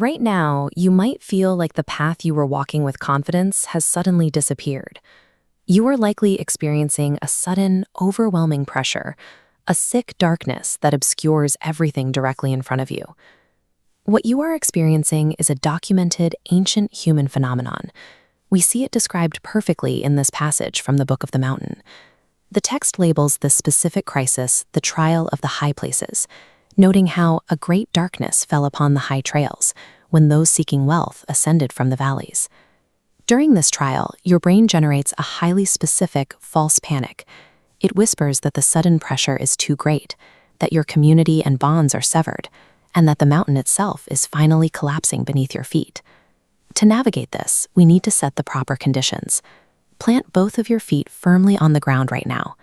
Right now, you might feel like the path you were walking with confidence has suddenly disappeared. You are likely experiencing a sudden, overwhelming pressure, a sick darkness that obscures everything directly in front of you. What you are experiencing is a documented, ancient human phenomenon. We see it described perfectly in this passage from the Book of the Mountain. The text labels this specific crisis the trial of the high places, noting how a great darkness fell upon the high trails when those seeking wealth ascended from the valleys. During this trial, your brain generates a highly specific false panic. It whispers that the sudden pressure is too great, that your community and bonds are severed, and that the mountain itself is finally collapsing beneath your feet. To navigate this, we need to set the proper conditions. Plant both of your feet firmly on the ground right now.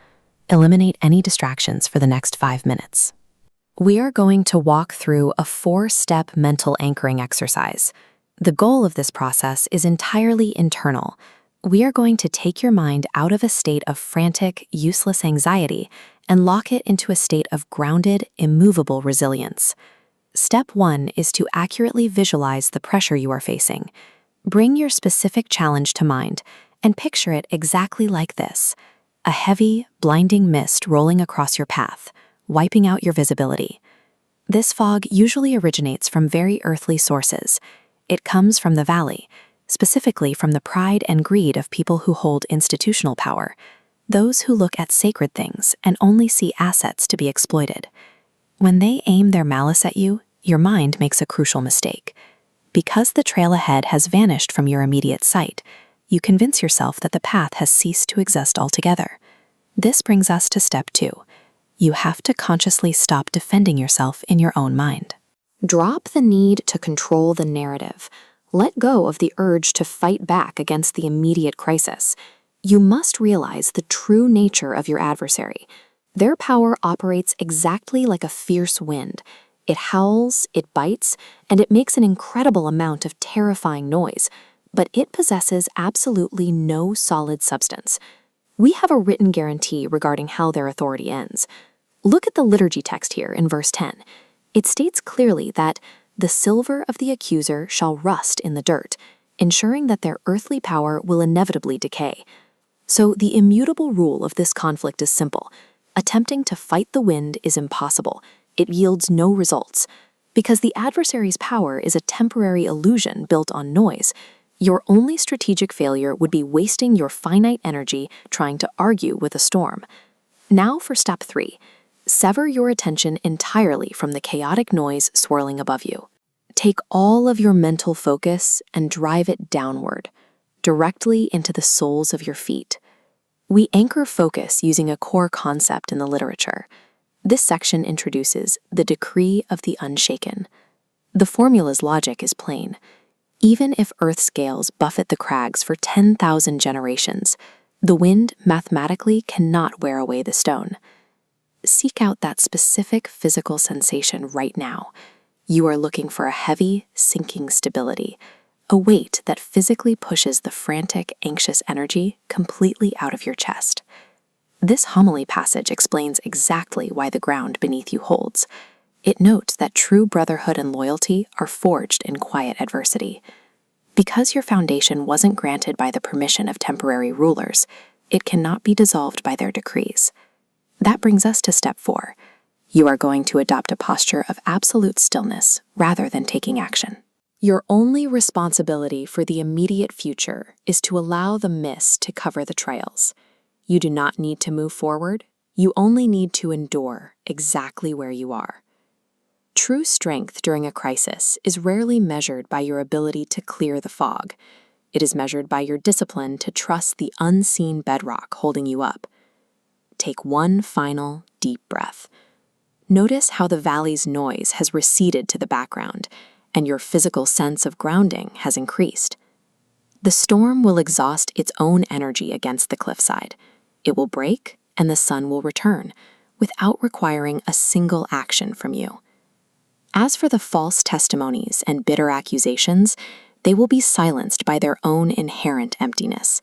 Eliminate any distractions for the next 5 minutes. We are going to walk through a 4-step mental anchoring exercise. The goal of this process is entirely internal. We are going to take your mind out of a state of frantic, useless anxiety and lock it into a state of grounded, immovable resilience. Step 1 is to accurately visualize the pressure you are facing. Bring your specific challenge to mind and picture it exactly like this: a heavy, blinding mist rolling across your path, wiping out your visibility. This fog usually originates from very earthly sources. It comes from the valley, specifically from the pride and greed of people who hold institutional power, those who look at sacred things and only see assets to be exploited. When they aim their malice at you, your mind makes a crucial mistake. Because the trail ahead has vanished from your immediate sight, you convince yourself that the path has ceased to exist altogether. This brings us to step 2. You have to consciously stop defending yourself in your own mind. Drop the need to control the narrative. Let go of the urge to fight back against the immediate crisis. You must realize the true nature of your adversary. Their power operates exactly like a fierce wind. It howls, it bites, and it makes an incredible amount of terrifying noise, but it possesses absolutely no solid substance. We have a written guarantee regarding how their authority ends. Look at the liturgy text here in verse 10. It states clearly that the silver of the accuser shall rust in the dirt, ensuring that their earthly power will inevitably decay. So the immutable rule of this conflict is simple. Attempting to fight the wind is impossible. It yields no results. Because the adversary's power is a temporary illusion built on noise, your only strategic failure would be wasting your finite energy trying to argue with a storm. Now for step 3. Sever your attention entirely from the chaotic noise swirling above you. Take all of your mental focus and drive it downward, directly into the soles of your feet. We anchor focus using a core concept in the literature. This section introduces the decree of the unshaken. The formula's logic is plain. Even if Earth's gales buffet the crags for 10,000 generations, the wind mathematically cannot wear away the stone. Seek out that specific physical sensation right now. You are looking for a heavy, sinking stability, a weight that physically pushes the frantic, anxious energy completely out of your chest. This homily passage explains exactly why the ground beneath you holds. It notes that true brotherhood and loyalty are forged in quiet adversity. Because your foundation wasn't granted by the permission of temporary rulers, it cannot be dissolved by their decrees. That brings us to step 4. You are going to adopt a posture of absolute stillness rather than taking action. Your only responsibility for the immediate future is to allow the mist to cover the trails. You do not need to move forward. You only need to endure exactly where you are. True strength during a crisis is rarely measured by your ability to clear the fog. It is measured by your discipline to trust the unseen bedrock holding you up. Take one final, deep breath. Notice how the valley's noise has receded to the background, and your physical sense of grounding has increased. The storm will exhaust its own energy against the cliffside. It will break, and the sun will return, without requiring a single action from you. As for the false testimonies and bitter accusations, they will be silenced by their own inherent emptiness.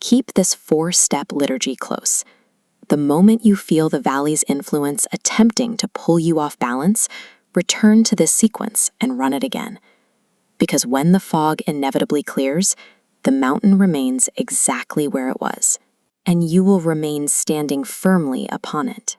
Keep this 4-step liturgy close. The moment you feel the valley's influence attempting to pull you off balance, return to this sequence and run it again. because when the fog inevitably clears, the mountain remains exactly where it was, and you will remain standing firmly upon it.